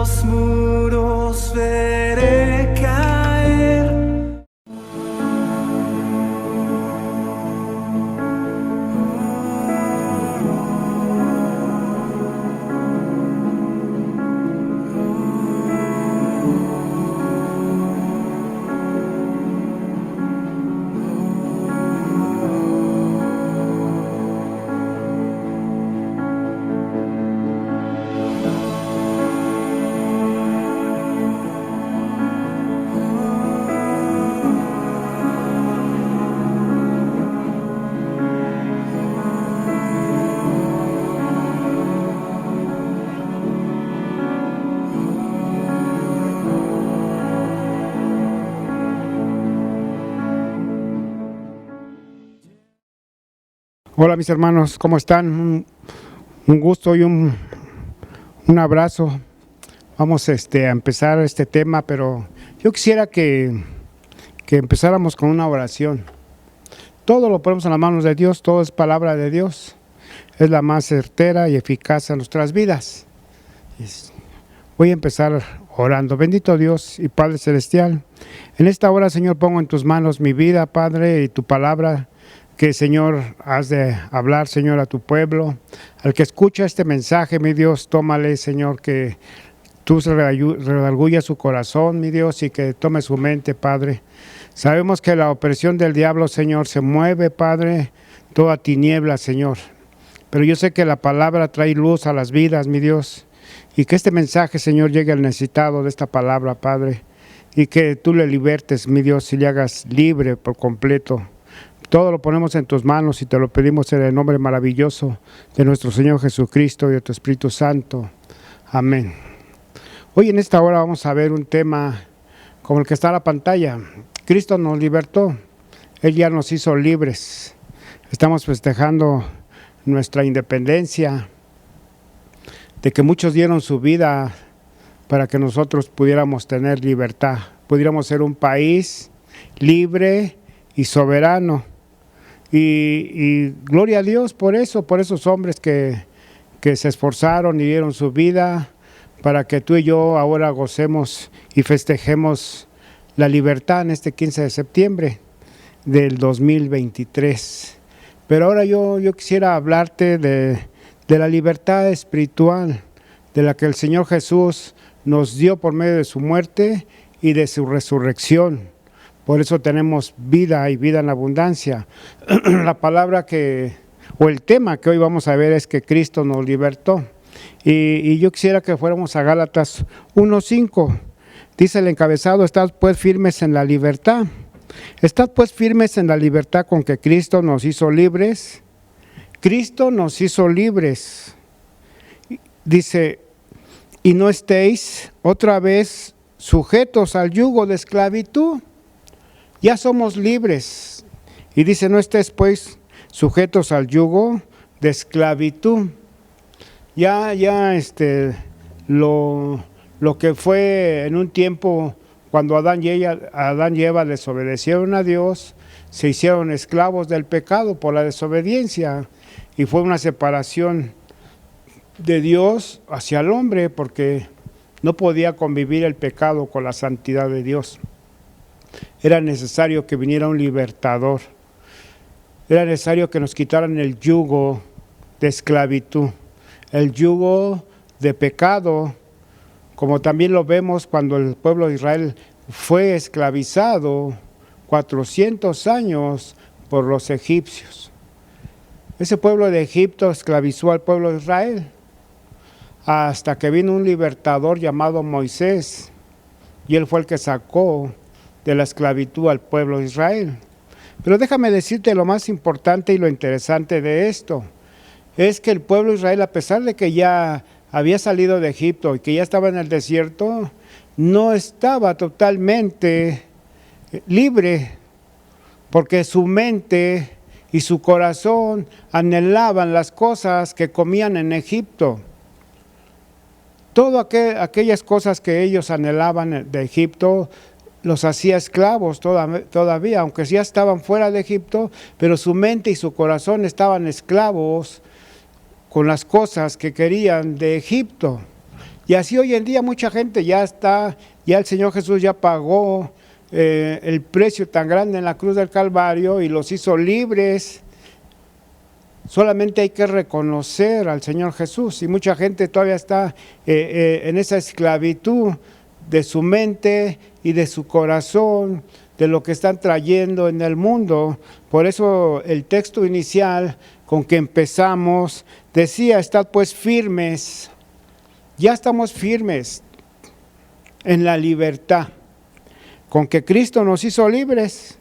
los muros veré caer. Hola mis hermanos, ¿cómo están? Un gusto y un abrazo. Vamos a empezar este tema, pero yo quisiera que empezáramos con una oración. Todo lo ponemos en las manos de Dios, todo es palabra de Dios. Es la más certera y eficaz en nuestras vidas. Voy a empezar orando. Bendito Dios y Padre Celestial, en esta hora, Señor, pongo en tus manos mi vida, Padre, y tu palabra, que, Señor, has de hablar, Señor, a tu pueblo. Al que escucha este mensaje, mi Dios, tómale, Señor, que tú redargullas su corazón, mi Dios, y que tome su mente, Padre. Sabemos que la opresión del diablo, Señor, se mueve, Padre, toda tiniebla, Señor. Pero yo sé que la palabra trae luz a las vidas, mi Dios, y que este mensaje, Señor, llegue al necesitado de esta palabra, Padre, y que tú le libertes, mi Dios, y le hagas libre por completo. Todo lo ponemos en tus manos y te lo pedimos en el nombre maravilloso de nuestro Señor Jesucristo y de tu Espíritu Santo. Amén. Hoy en esta hora vamos a ver un tema como el que está en la pantalla. Cristo nos libertó, Él ya nos hizo libres. Estamos festejando nuestra independencia, de que muchos dieron su vida para que nosotros pudiéramos tener libertad, pudiéramos ser un país libre y soberano. Y gloria a Dios por eso, por esos hombres que se esforzaron y dieron su vida para que tú y yo ahora gocemos y festejemos la libertad en este 15 de septiembre del 2023. Pero ahora yo quisiera hablarte de la libertad espiritual, de la que el Señor Jesús nos dio por medio de su muerte y de su resurrección. Por eso tenemos vida y vida en abundancia. La palabra o el tema que hoy vamos a ver es que Cristo nos libertó. Y yo quisiera que fuéramos a Gálatas 1:5. Dice el encabezado: estad pues firmes en la libertad. Estad pues firmes en la libertad con que Cristo nos hizo libres. Cristo nos hizo libres. Dice: y no estéis otra vez sujetos al yugo de esclavitud. Ya somos libres. Y dice: no estés pues sujetos al yugo de esclavitud. Ya lo que fue en un tiempo cuando Adán y Eva desobedecieron a Dios, se hicieron esclavos del pecado por la desobediencia, y fue una separación de Dios hacia el hombre, porque no podía convivir el pecado con la santidad de Dios. Era necesario que viniera un libertador. Era necesario que nos quitaran el yugo de esclavitud, el yugo de pecado, como también lo vemos cuando el pueblo de Israel fue esclavizado 400 años por los egipcios. Ese pueblo de Egipto esclavizó al pueblo de Israel hasta que vino un libertador llamado Moisés, y él fue el que sacó de la esclavitud al pueblo de Israel. Pero déjame decirte lo más importante y lo interesante de esto, es que el pueblo de Israel, a pesar de que ya había salido de Egipto y que ya estaba en el desierto, no estaba totalmente libre, porque su mente y su corazón anhelaban las cosas que comían en Egipto. Todas aquellas cosas que ellos anhelaban de Egipto los hacía esclavos todavía, aunque ya estaban fuera de Egipto, pero su mente y su corazón estaban esclavos con las cosas que querían de Egipto. Y así hoy en día mucha gente ya el Señor Jesús ya pagó el precio tan grande en la cruz del Calvario y los hizo libres. Solamente hay que reconocer al Señor Jesús, y mucha gente todavía está en esa esclavitud de su mente y de su corazón, de lo que están trayendo en el mundo. Por eso el texto inicial con que empezamos decía: estad pues firmes. Ya estamos firmes en la libertad, con que Cristo nos hizo libres,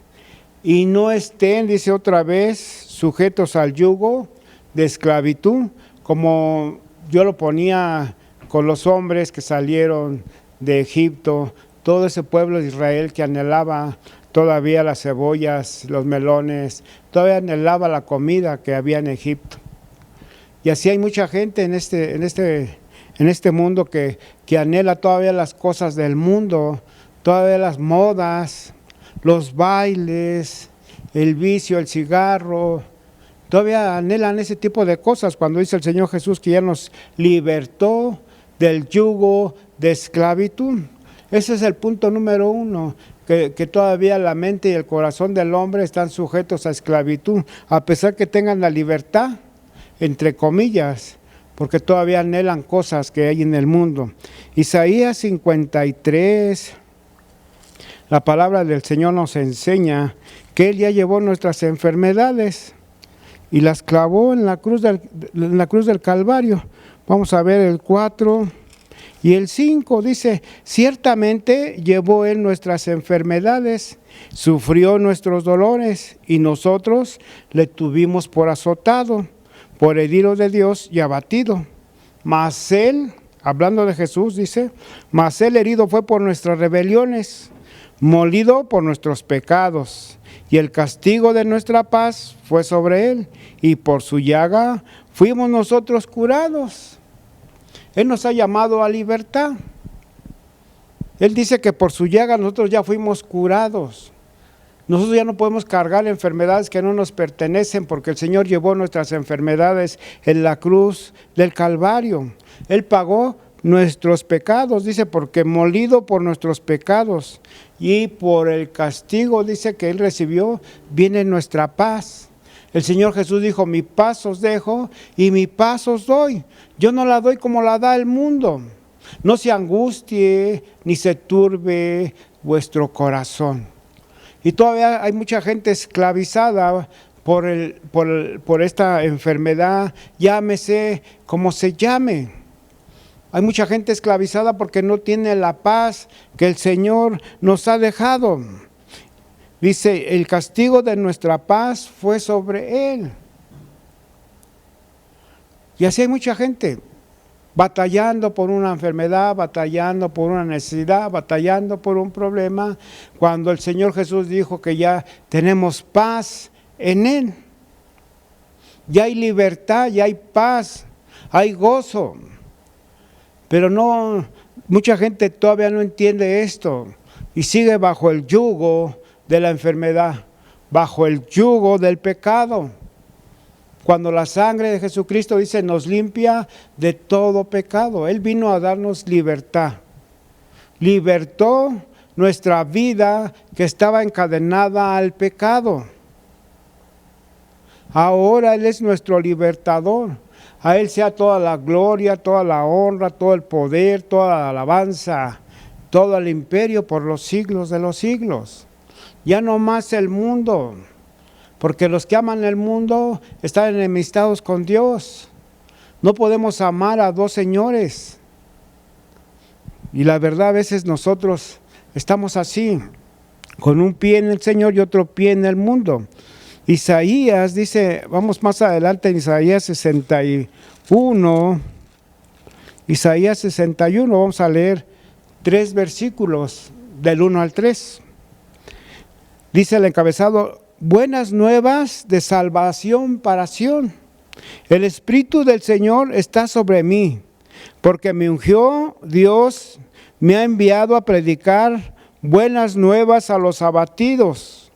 y no estén, dice otra vez, sujetos al yugo de esclavitud, como yo lo ponía con los hombres que salieron de Egipto, todo ese pueblo de Israel que anhelaba todavía las cebollas, los melones, todavía anhelaba la comida que había en Egipto. Y así hay mucha gente en este mundo que anhela todavía las cosas del mundo, todavía las modas, los bailes, el vicio, el cigarro, todavía anhelan ese tipo de cosas, cuando dice el Señor Jesús que ya nos libertó del yugo de esclavitud. Ese es el punto número uno, que todavía la mente y el corazón del hombre están sujetos a esclavitud, a pesar que tengan la libertad, entre comillas, porque todavía anhelan cosas que hay en el mundo. Isaías 53, la palabra del Señor nos enseña que Él ya llevó nuestras enfermedades y las clavó en la cruz del Calvario. Vamos a ver el 4 y el 5, dice: ciertamente llevó Él nuestras enfermedades, sufrió nuestros dolores, y nosotros le tuvimos por azotado, por herido de Dios y abatido. Mas Él, hablando de Jesús, dice: mas Él herido fue por nuestras rebeliones, molido por nuestros pecados, y el castigo de nuestra paz fue sobre Él, y por su llaga fuimos nosotros curados. Él nos ha llamado a libertad. Él dice que por su llaga nosotros ya fuimos curados. Nosotros ya no podemos cargar enfermedades que no nos pertenecen, porque el Señor llevó nuestras enfermedades en la cruz del Calvario. Él pagó nuestros pecados, dice, porque molido por nuestros pecados y por el castigo, dice, que Él recibió, viene nuestra paz. El Señor Jesús dijo: mi paz os dejo y mi paz os doy. Yo no la doy como la da el mundo. No se angustie ni se turbe vuestro corazón. Y todavía hay mucha gente esclavizada por esta enfermedad, llámese como se llame. Hay mucha gente esclavizada porque no tiene la paz que el Señor nos ha dejado. Dice: el castigo de nuestra paz fue sobre Él. Y así hay mucha gente batallando por una enfermedad, batallando por una necesidad, batallando por un problema, cuando el Señor Jesús dijo que ya tenemos paz en Él. Ya hay libertad, ya hay paz, hay gozo. Pero no, mucha gente todavía no entiende esto y sigue bajo el yugo de la enfermedad, bajo el yugo del pecado. Cuando la sangre de Jesucristo, dice, nos limpia de todo pecado. Él vino a darnos libertad. Libertó nuestra vida que estaba encadenada al pecado. Ahora Él es nuestro libertador. A Él sea toda la gloria, toda la honra, todo el poder, toda la alabanza, todo el imperio por los siglos de los siglos. Ya no más el mundo, porque los que aman el mundo están enemistados con Dios. No podemos amar a dos señores. Y la verdad, a veces nosotros estamos así, con un pie en el Señor y otro pie en el mundo. Isaías dice, vamos más adelante en Isaías 61, vamos a leer 3 versículos del 1 al 3. Dice el encabezado: buenas nuevas de salvación para Sión. El Espíritu del Señor está sobre mí, porque me ungió Dios, me ha enviado a predicar buenas nuevas a los abatidos,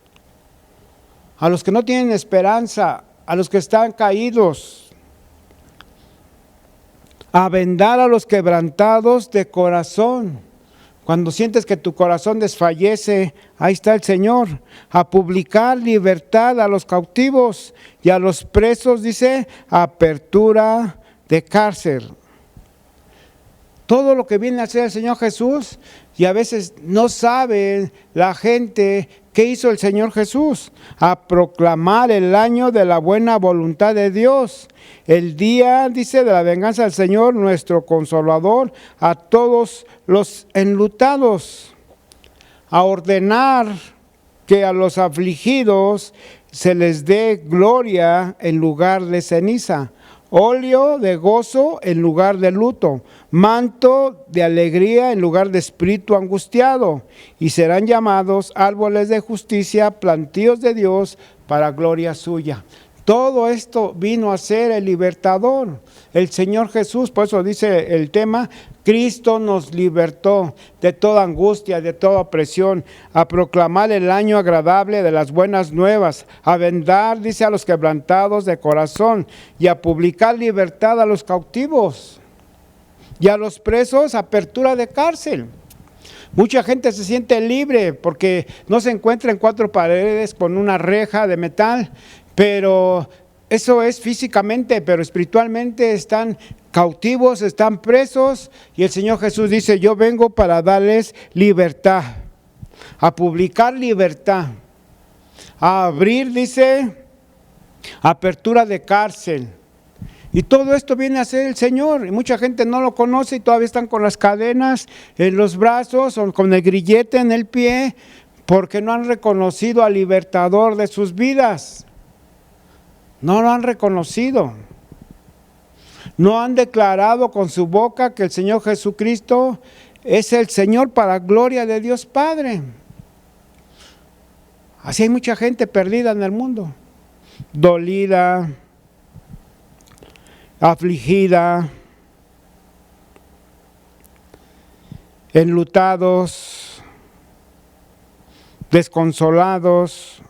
a los que no tienen esperanza, a los que están caídos, a vendar a los quebrantados de corazón. Cuando sientes que tu corazón desfallece, ahí está el Señor. A publicar libertad a los cautivos y a los presos, dice, apertura de cárcel. Todo lo que viene a hacer el Señor Jesús, y a veces no sabe la gente qué hizo el Señor Jesús. A proclamar el año de la buena voluntad de Dios. El día, dice, de la venganza del Señor, nuestro Consolador, a todos los enlutados. A ordenar que a los afligidos se les dé gloria en lugar de ceniza, óleo de gozo en lugar de luto, manto de alegría en lugar de espíritu angustiado, y serán llamados árboles de justicia, plantíos de Dios para gloria suya. Todo esto vino a ser el libertador, el Señor Jesús. Por eso dice el tema, Cristo nos libertó de toda angustia, de toda opresión, a proclamar el año agradable de las buenas nuevas, a vendar, dice, a los quebrantados de corazón, y a publicar libertad a los cautivos, y a los presos apertura de cárcel. Mucha gente se siente libre porque no se encuentra en cuatro paredes con una reja de metal, pero eso es físicamente, pero espiritualmente están cautivos, están presos, y el Señor Jesús dice, yo vengo para darles libertad, a publicar libertad, a abrir, dice, apertura de cárcel. Y todo esto viene a hacer el Señor, y mucha gente no lo conoce y todavía están con las cadenas en los brazos o con el grillete en el pie, porque no han reconocido al libertador de sus vidas. No lo han reconocido. No han declarado con su boca que el Señor Jesucristo es el Señor para gloria de Dios Padre. Así hay mucha gente perdida en el mundo, dolida, afligida, enlutados, desconsolados.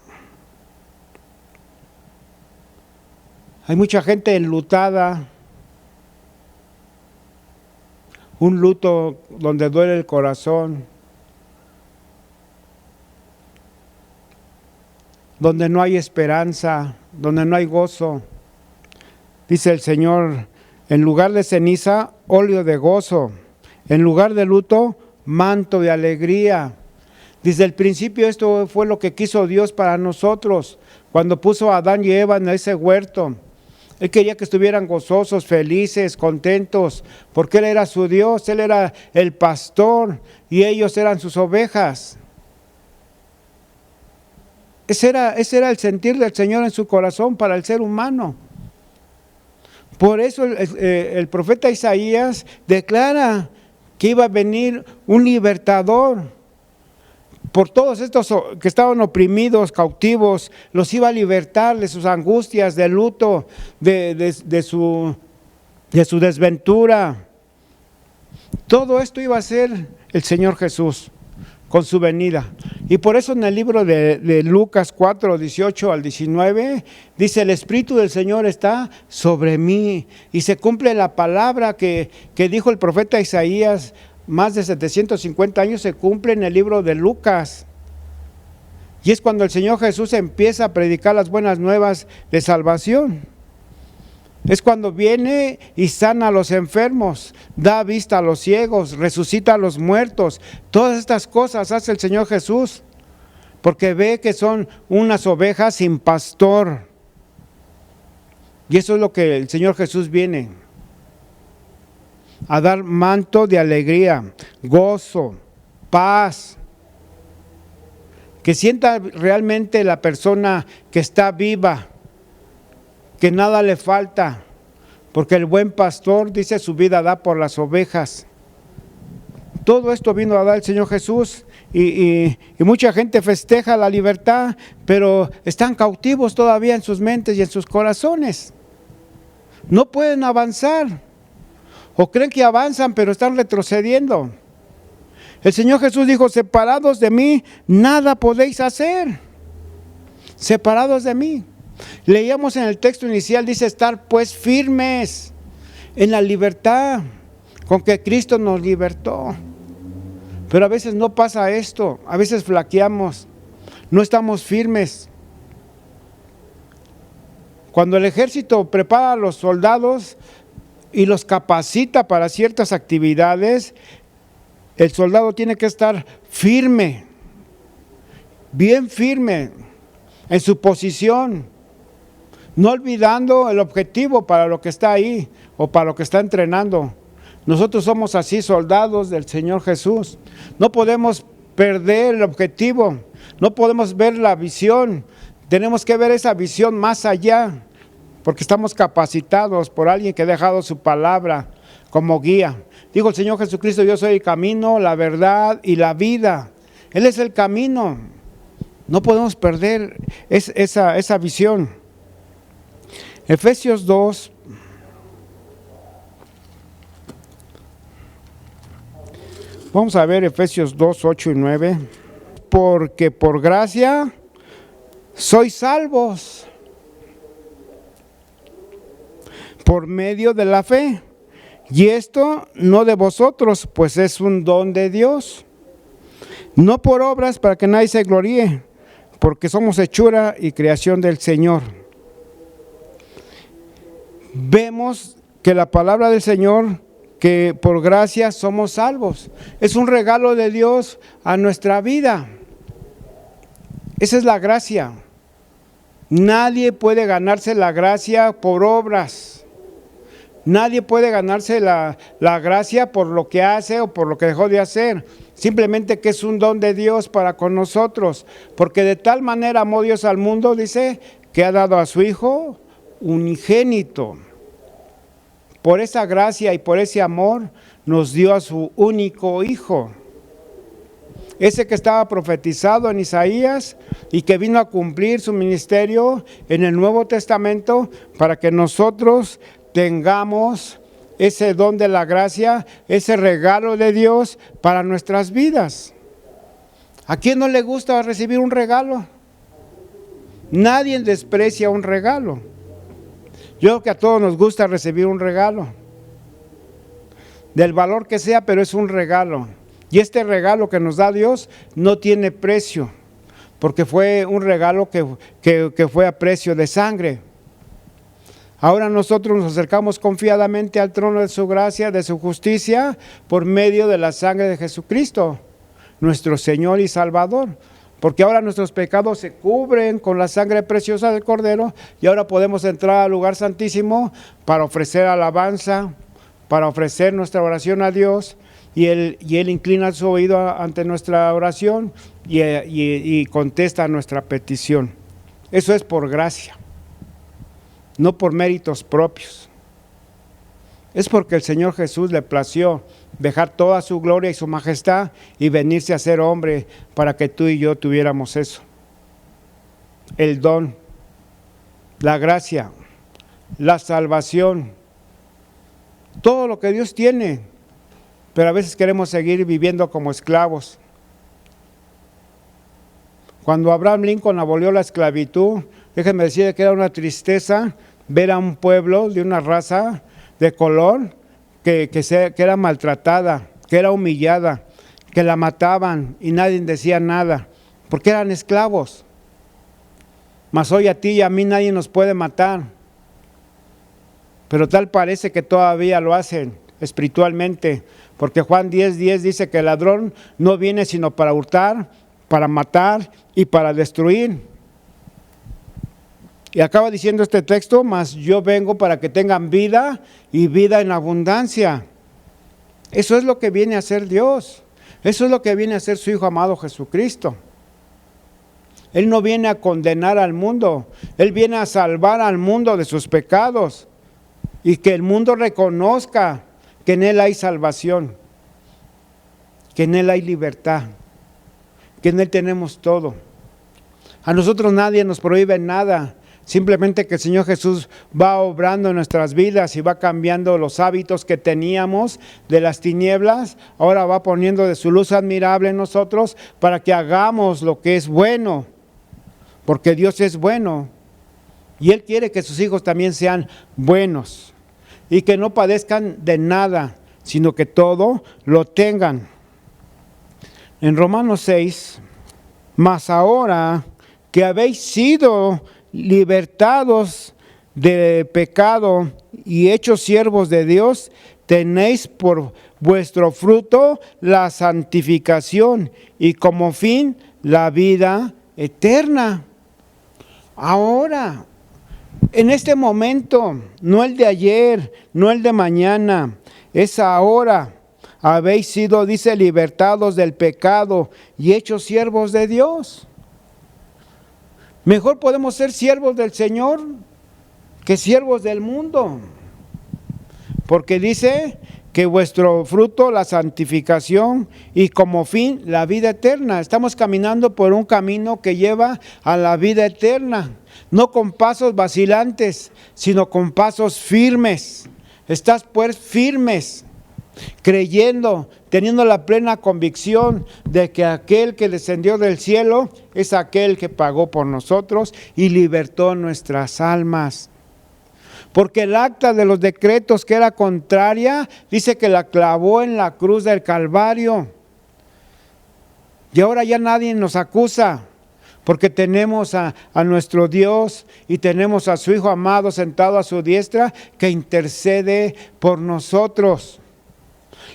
Hay mucha gente enlutada, un luto donde duele el corazón, donde no hay esperanza, donde no hay gozo. Dice el Señor, en lugar de ceniza, óleo de gozo, en lugar de luto, manto de alegría. Desde el principio esto fue lo que quiso Dios para nosotros, cuando puso a Adán y Eva en ese huerto. Él quería que estuvieran gozosos, felices, contentos, porque Él era su Dios, Él era el pastor y ellos eran sus ovejas. Ese era el sentir del Señor en su corazón para el ser humano. Por eso el profeta Isaías declara que iba a venir un libertador. Por todos estos que estaban oprimidos, cautivos, los iba a libertar de sus angustias, del luto, de su desventura. Todo esto iba a ser el Señor Jesús con su venida. Y por eso en el libro de Lucas 4, 18 al 19, dice, el Espíritu del Señor está sobre mí. Y se cumple la palabra que dijo el profeta Isaías, más de 750 años se cumple en el libro de Lucas. Y es cuando el Señor Jesús empieza a predicar las buenas nuevas de salvación. Es cuando viene y sana a los enfermos, da vista a los ciegos, resucita a los muertos. Todas estas cosas hace el Señor Jesús, porque ve que son unas ovejas sin pastor. Y eso es lo que el Señor Jesús viene a dar: manto de alegría, gozo, paz. Que sienta realmente la persona que está viva, que nada le falta, porque el buen pastor, dice, su vida da por las ovejas. Todo esto vino a dar el Señor Jesús y mucha gente festeja la libertad, pero están cautivos todavía en sus mentes y en sus corazones. No pueden avanzar, o creen que avanzan, pero están retrocediendo. El Señor Jesús dijo: separados de mí, nada podéis hacer. Separados de mí. Leíamos en el texto inicial, dice: estar pues firmes. en la libertad con que Cristo nos libertó. Pero a veces no pasa esto, a veces flaqueamos, no estamos firmes. Cuando el ejército prepara a los soldados y los capacita para ciertas actividades, el soldado tiene que estar firme, bien firme en su posición, no olvidando el objetivo para lo que está ahí o para lo que está entrenando. Nosotros somos así, soldados del Señor Jesús. No podemos perder el objetivo, no podemos ver la visión. Tenemos que ver esa visión más allá, porque estamos capacitados por alguien que ha dejado su palabra como guía. Dijo el Señor Jesucristo: yo soy el camino, la verdad y la vida. Él es el camino. No podemos perder esa visión. Efesios 2. Vamos a ver Efesios 2, 8 y 9. Porque por gracia sois salvos por medio de la fe. Y esto no de vosotros, pues es un don de Dios. No por obras, para que nadie se gloríe, porque somos hechura y creación del Señor. Vemos que la palabra del Señor, que por gracia somos salvos. Es un regalo de Dios a nuestra vida. Esa es la gracia. Nadie puede ganarse la gracia por obras. Nadie puede ganarse la gracia por lo que hace o por lo que dejó de hacer. Simplemente que es un don de Dios para con nosotros. Porque de tal manera amó Dios al mundo, dice, que ha dado a su Hijo unigénito. Por esa gracia y por ese amor nos dio a su único Hijo. Ese que estaba profetizado en Isaías y que vino a cumplir su ministerio en el Nuevo Testamento para que nosotros tengamos ese don de la gracia, ese regalo de Dios para nuestras vidas. ¿A quién no le gusta recibir un regalo? Nadie desprecia un regalo. Yo creo que a todos nos gusta recibir un regalo, del valor que sea, pero es un regalo. Y este regalo que nos da Dios no tiene precio, porque fue un regalo que fue a precio de sangre. Ahora nosotros nos acercamos confiadamente al trono de su gracia, de su justicia, por medio de la sangre de Jesucristo, nuestro Señor y Salvador. Porque ahora nuestros pecados se cubren con la sangre preciosa del Cordero y ahora podemos entrar al lugar santísimo para ofrecer alabanza, para ofrecer nuestra oración a Dios, y Él inclina su oído ante nuestra oración y contesta nuestra petición. Eso es por gracia, no por méritos propios. Es porque el Señor Jesús le plació dejar toda su gloria y su majestad y venirse a ser hombre para que tú y yo tuviéramos eso. El don, la gracia, la salvación, todo lo que Dios tiene, pero a veces queremos seguir viviendo como esclavos. Cuando Abraham Lincoln abolió la esclavitud, déjenme decir que era una tristeza ver a un pueblo de una raza de color que era maltratada, que era humillada, que la mataban y nadie decía nada, porque eran esclavos. Mas hoy a ti y a mí nadie nos puede matar, pero tal parece que todavía lo hacen espiritualmente, porque Juan 10:10 dice que el ladrón no viene sino para hurtar, para matar y para destruir. Y acaba diciendo este texto: mas yo vengo para que tengan vida y vida en abundancia. Eso es lo que viene a hacer Dios. Eso es lo que viene a hacer su Hijo amado Jesucristo. Él no viene a condenar al mundo. Él viene a salvar al mundo de sus pecados. Y que el mundo reconozca que en Él hay salvación. Que en Él hay libertad. Que en Él tenemos todo. A nosotros nadie nos prohíbe nada. Simplemente que el Señor Jesús va obrando en nuestras vidas y va cambiando los hábitos que teníamos de las tinieblas. Ahora va poniendo de su luz admirable en nosotros para que hagamos lo que es bueno. Porque Dios es bueno y Él quiere que sus hijos también sean buenos. y que no padezcan de nada, sino que todo lo tengan. En Romanos 6, mas ahora que habéis sido libertados del pecado y hechos siervos de Dios, tenéis por vuestro fruto la santificación y como fin la vida eterna. Ahora, en este momento, no el de ayer, no el de mañana, es ahora. Habéis sido, dice, libertados del pecado y hechos siervos de Dios. Mejor podemos ser siervos del Señor que siervos del mundo. Porque dice que vuestro fruto, la santificación y como fin, la vida eterna. Estamos caminando por un camino que lleva a la vida eterna. No con pasos vacilantes, sino con pasos firmes. Estás pues firmes, creyendo, teniendo la plena convicción de que aquel que descendió del cielo es aquel que pagó por nosotros y libertó nuestras almas. Porque el acta de los decretos que era contraria, dice que la clavó en la cruz del Calvario. Y ahora ya nadie nos acusa, porque tenemos a nuestro Dios y tenemos a su Hijo amado sentado a su diestra que intercede por nosotros.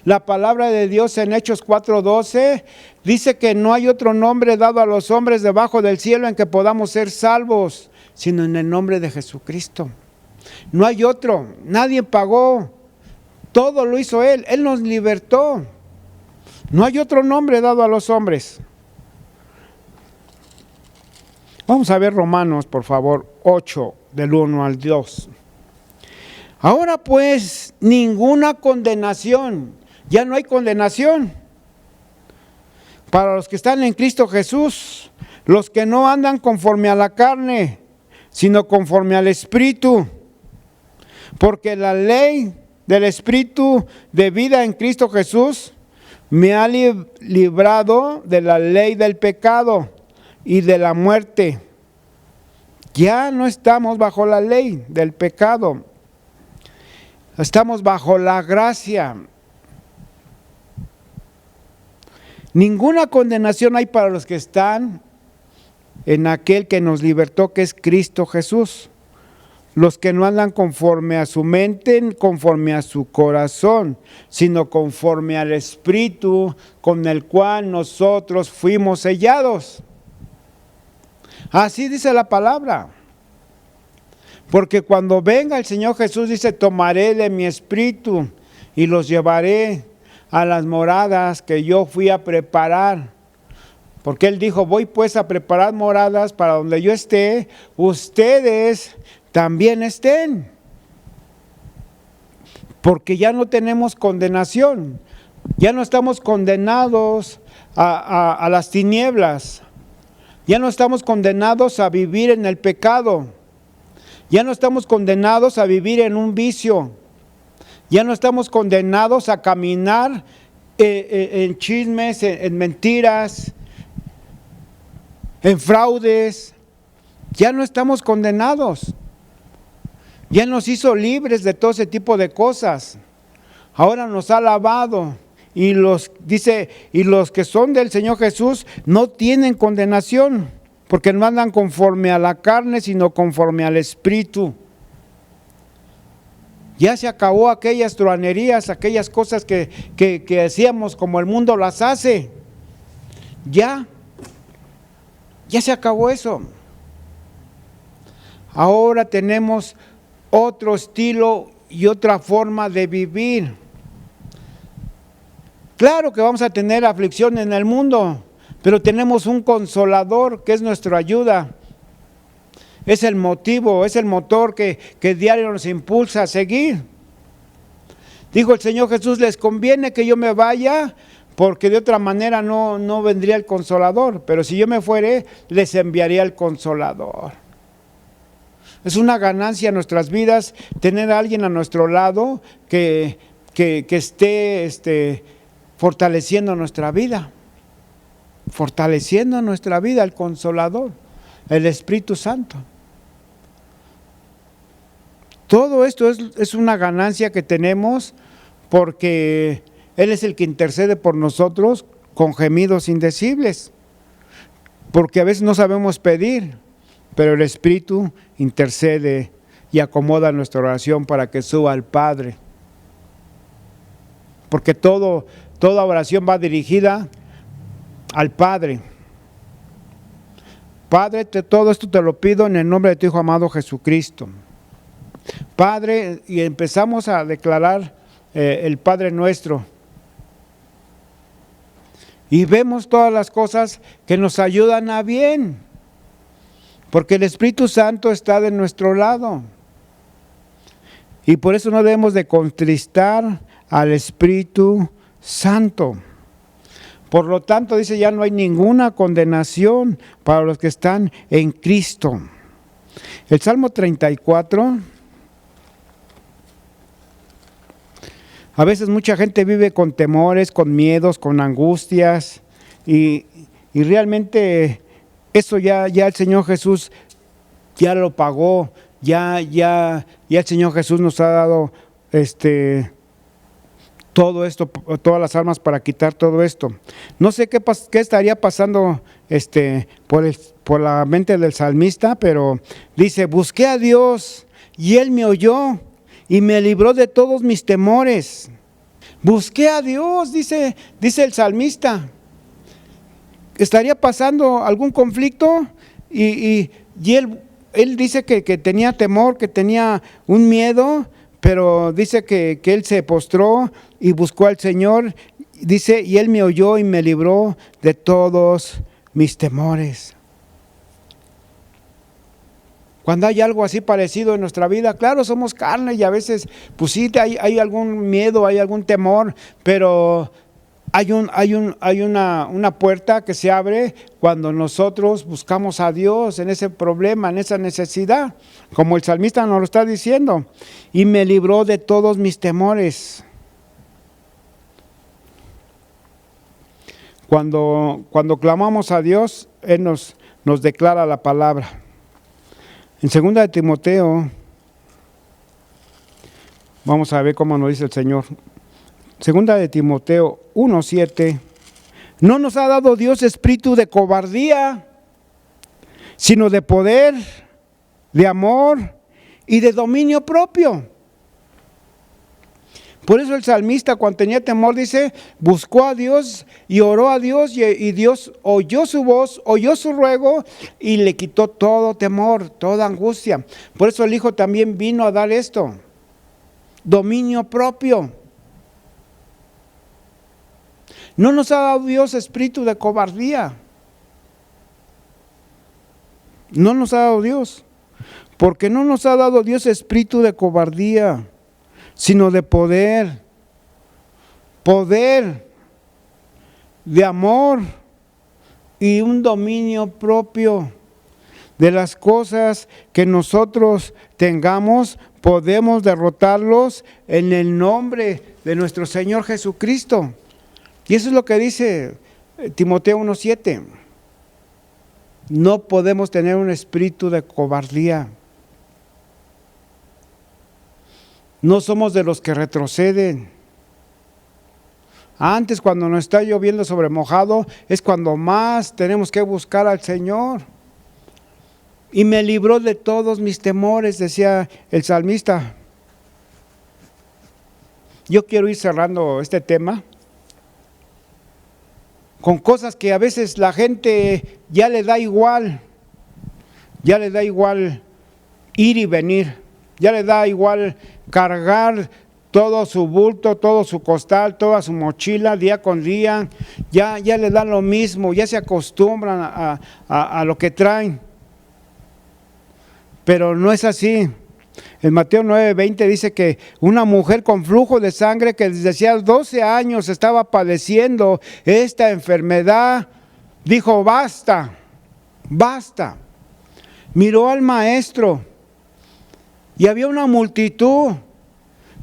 La palabra de Dios en Hechos 4:12 dice que no hay otro nombre dado a los hombres debajo del cielo en que podamos ser salvos, sino en el nombre de Jesucristo. No hay otro, nadie pagó, todo lo hizo Él, Él nos libertó. No hay otro nombre dado a los hombres. Vamos a ver Romanos, por favor, 8, del 1 al 2. Ahora pues, ninguna condenación, ya no hay condenación para los que están en Cristo Jesús, los que no andan conforme a la carne, sino conforme al Espíritu. Porque la ley del Espíritu de vida en Cristo Jesús me ha librado de la ley del pecado y de la muerte. Ya no estamos bajo la ley del pecado, estamos bajo la gracia. Ninguna condenación hay para los que están en aquel que nos libertó, que es Cristo Jesús. Los que no andan conforme a su mente, conforme a su corazón, sino conforme al Espíritu con el cual nosotros fuimos sellados. Así dice la palabra. Porque cuando venga el Señor Jesús, dice, tomaré de mi Espíritu y los llevaré a las moradas que yo fui a preparar. Porque Él dijo, voy pues a preparar moradas para donde yo esté, ustedes también estén. Porque ya no tenemos condenación, ya no estamos condenados a las tinieblas, ya no estamos condenados a vivir en el pecado, ya no estamos condenados a vivir en un vicio, ya no estamos condenados a caminar en chismes, en mentiras, en fraudes. Ya no estamos condenados. Ya nos hizo libres de todo ese tipo de cosas. Ahora nos ha lavado. Y dice, y los que son del Señor Jesús no tienen condenación, porque no andan conforme a la carne, sino conforme al Espíritu. Ya se acabó aquellas truanerías, aquellas cosas que hacíamos como el mundo las hace. Ya se acabó eso. Ahora tenemos otro estilo y otra forma de vivir. Claro que vamos a tener aflicción en el mundo, pero tenemos un consolador que es nuestra ayuda. Es el motivo, es el motor que diario nos impulsa a seguir. Dijo el Señor Jesús, les conviene que yo me vaya, porque de otra manera no vendría el Consolador. Pero si yo me fuere, les enviaría el Consolador. Es una ganancia en nuestras vidas tener a alguien a nuestro lado que esté fortaleciendo nuestra vida. Fortaleciendo nuestra vida, el Consolador, el Espíritu Santo. Todo esto es una ganancia que tenemos porque Él es el que intercede por nosotros con gemidos indecibles. Porque a veces no sabemos pedir, pero el Espíritu intercede y acomoda nuestra oración para que suba al Padre. Porque toda oración va dirigida al Padre. Padre, todo esto te lo pido en el nombre de tu Hijo amado Jesucristo. Padre, y empezamos a declarar el Padre nuestro. Y vemos todas las cosas que nos ayudan a bien. Porque el Espíritu Santo está de nuestro lado. Y por eso no debemos de contristar al Espíritu Santo. Por lo tanto, dice, ya no hay ninguna condenación para los que están en Cristo. El Salmo 34, a veces mucha gente vive con temores, con miedos, con angustias, y realmente eso ya el Señor Jesús ya lo pagó, ya el Señor Jesús nos ha dado todo esto, todas las armas para quitar todo esto. No sé qué estaría pasando por la mente del salmista, pero dice, busqué a Dios y Él me oyó y me libró de todos mis temores. Busqué a Dios, dice el salmista. ¿Estaría pasando algún conflicto? Y él dice que tenía temor, que tenía un miedo, pero dice que él se postró y buscó al Señor. Dice, y Él me oyó y me libró de todos mis temores. Cuando hay algo así parecido en nuestra vida, claro, somos carne y a veces, pues sí, hay algún miedo, hay algún temor, pero hay una puerta que se abre cuando nosotros buscamos a Dios en ese problema, en esa necesidad, como el salmista nos lo está diciendo, y me libró de todos mis temores. Cuando clamamos a Dios, Él nos declara la palabra. En 2 de Timoteo, vamos a ver cómo nos dice el Señor. 2 de Timoteo 1:7, no nos ha dado Dios espíritu de cobardía, sino de poder, de amor y de dominio propio. Por eso el salmista, cuando tenía temor, dice, buscó a Dios y oró a Dios y Dios oyó su voz, oyó su ruego y le quitó todo temor, toda angustia. Por eso el Hijo también vino a dar esto, dominio propio. No nos ha dado Dios espíritu de cobardía. No nos ha dado Dios. Porque no nos ha dado Dios espíritu de cobardía, sino de poder, de amor y un dominio propio. De las cosas que nosotros tengamos, podemos derrotarlos en el nombre de nuestro Señor Jesucristo. Y eso es lo que dice Timoteo 1:7. No podemos tener un espíritu de cobardía. No somos de los que retroceden. Antes, cuando nos está lloviendo sobre mojado, es cuando más tenemos que buscar al Señor. Y me libró de todos mis temores, decía el salmista. Yo quiero ir cerrando este tema con cosas que a veces la gente ya le da igual ir y venir, ya le da igual cargar todo su bulto, todo su costal, toda su mochila día con día, ya le da lo mismo, ya se acostumbran a lo que traen. Pero no es así. En Mateo 9:20 dice que una mujer con flujo de sangre que desde hacía 12 años estaba padeciendo esta enfermedad, dijo, basta. Miró al maestro y había una multitud,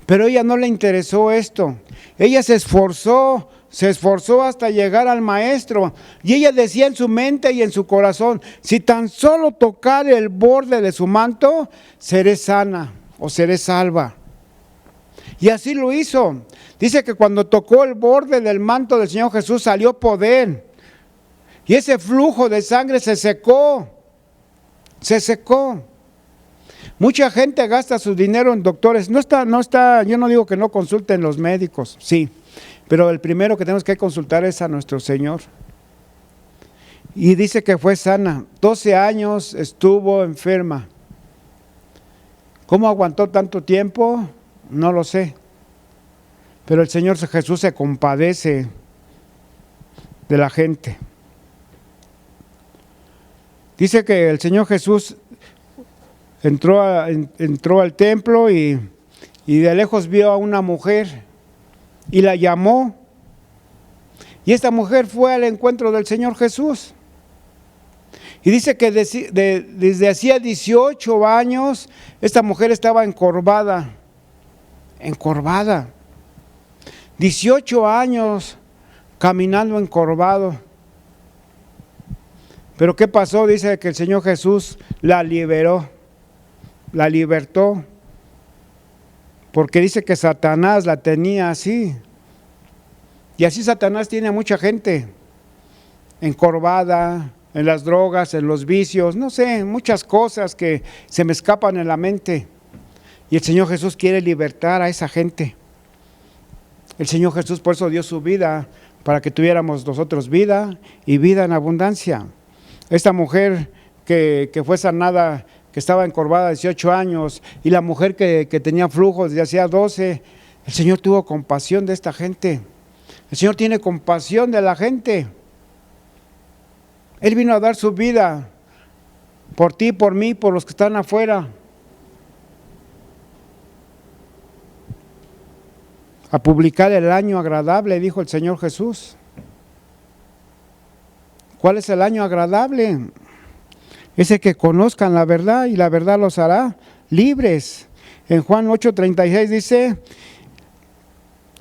pero ella no le interesó esto. Ella se esforzó hasta llegar al maestro. Y ella decía en su mente y en su corazón, si tan solo tocar el borde de su manto, seré sana. o seré salva. Y así lo hizo. Dice que cuando tocó el borde del manto del Señor Jesús salió poder. Y ese flujo de sangre se secó. Se secó. Mucha gente gasta su dinero en doctores. No está, yo no digo que no consulten los médicos, sí. Pero el primero que tenemos que consultar es a nuestro Señor. Y dice que fue sana. 12 años estuvo enferma. ¿Cómo aguantó tanto tiempo? No lo sé. Pero el Señor Jesús se compadece de la gente. Dice que el Señor Jesús entró al templo y de lejos vio a una mujer y la llamó. Y esta mujer fue al encuentro del Señor Jesús. Y dice que desde hacía 18 años esta mujer estaba encorvada. 18 años caminando encorvado. Pero ¿qué pasó? Dice que el Señor Jesús la libertó. Porque dice que Satanás la tenía así. Y así Satanás tiene a mucha gente encorvada, en las drogas, en los vicios, no sé, muchas cosas que se me escapan en la mente. Y el Señor Jesús quiere libertar a esa gente. El Señor Jesús por eso dio su vida, para que tuviéramos nosotros vida y vida en abundancia. Esta mujer que fue sanada, que estaba encorvada 18 años, y la mujer que tenía flujos desde hacía 12, el Señor tuvo compasión de esta gente. El Señor tiene compasión de la gente. Él vino a dar su vida por ti, por mí, por los que están afuera. A publicar el año agradable, dijo el Señor Jesús. ¿Cuál es el año agradable? Es el que conozcan la verdad y la verdad los hará libres. En Juan 8:36 dice,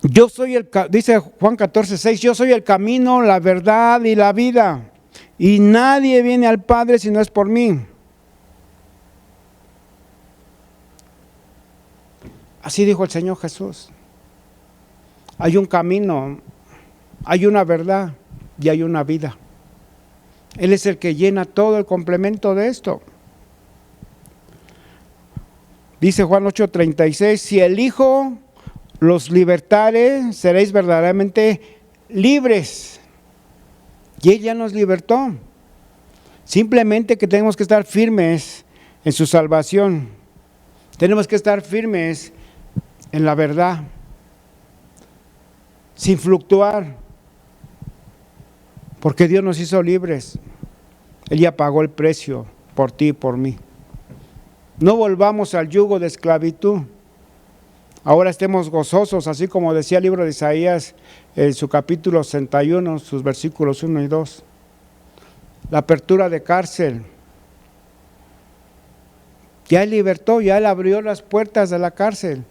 dice Juan 14:6, yo soy el camino, la verdad y la vida. Y nadie viene al Padre si no es por mí. Así dijo el Señor Jesús. Hay un camino, hay una verdad y hay una vida. Él es el que llena todo el complemento de esto. Dice Juan 8:36, si el Hijo los libertare, seréis verdaderamente libres. Y Él ya nos libertó. Simplemente que tenemos que estar firmes en su salvación. Tenemos que estar firmes en la verdad, sin fluctuar, porque Dios nos hizo libres. Él ya pagó el precio por ti y por mí. No volvamos al yugo de esclavitud. Ahora estemos gozosos, así como decía el libro de Isaías en su capítulo 61, sus versículos 1 y 2. La apertura de cárcel. Ya Él libertó, ya Él abrió las puertas de la cárcel.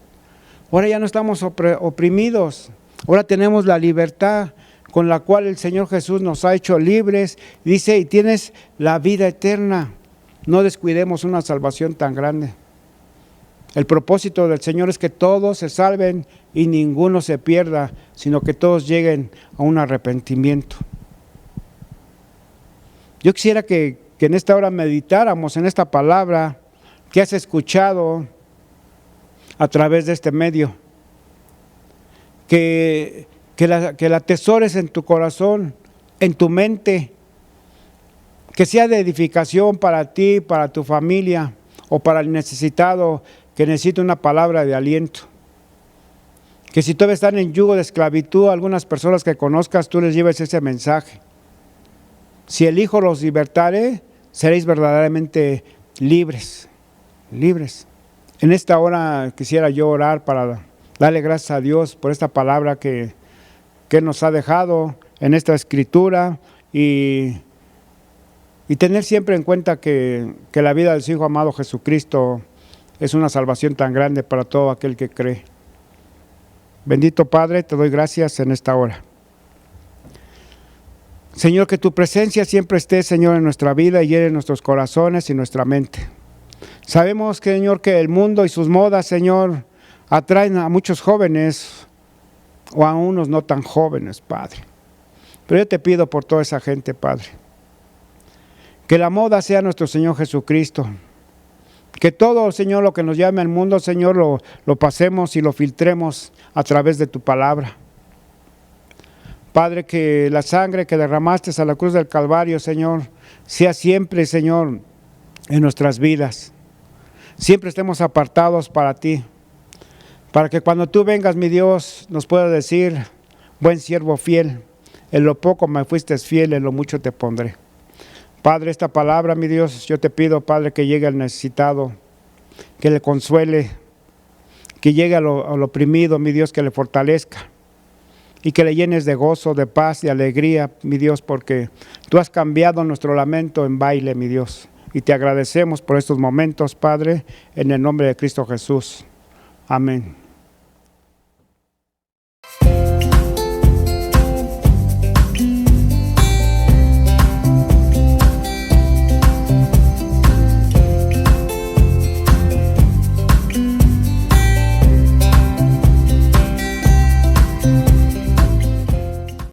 Ahora ya no estamos oprimidos. Ahora tenemos la libertad con la cual el Señor Jesús nos ha hecho libres. Dice, y tienes la vida eterna. No descuidemos una salvación tan grande. El propósito del Señor es que todos se salven y ninguno se pierda, sino que todos lleguen a un arrepentimiento. Yo quisiera que en esta hora meditáramos en esta palabra que has escuchado a través de este medio. Que la atesores en tu corazón, en tu mente, que sea de edificación para ti, para tu familia o para el necesitado que necesita una palabra de aliento. Que si todavía están en yugo de esclavitud, algunas personas que conozcas, tú les lleves ese mensaje. Si el Hijo los libertare, seréis verdaderamente libres. Libres. En esta hora quisiera yo orar para darle gracias a Dios por esta palabra que Él nos ha dejado en esta escritura y tener siempre en cuenta que la vida del Hijo amado Jesucristo es una salvación tan grande para todo aquel que cree. Bendito Padre, te doy gracias en esta hora. Señor, que tu presencia siempre esté, Señor, en nuestra vida y en nuestros corazones y nuestra mente. Sabemos, Señor, que el mundo y sus modas, Señor, atraen a muchos jóvenes o a unos no tan jóvenes, Padre. Pero yo te pido por toda esa gente, Padre, que la moda sea nuestro Señor Jesucristo. Que todo, Señor, lo que nos llame al mundo, Señor, lo pasemos y lo filtremos a través de tu palabra. Padre, que la sangre que derramaste a la cruz del Calvario, Señor, sea siempre, Señor, en nuestras vidas. Siempre estemos apartados para ti. Para que cuando tú vengas, mi Dios, nos puedas decir, buen siervo fiel, en lo poco me fuiste fiel, en lo mucho te pondré. Padre, esta palabra, mi Dios, yo te pido, Padre, que llegue al necesitado, que le consuele, que llegue al oprimido, mi Dios, que le fortalezca y que le llenes de gozo, de paz, de alegría, mi Dios, porque tú has cambiado nuestro lamento en baile, mi Dios. Y te agradecemos por estos momentos, Padre, en el nombre de Cristo Jesús. Amén.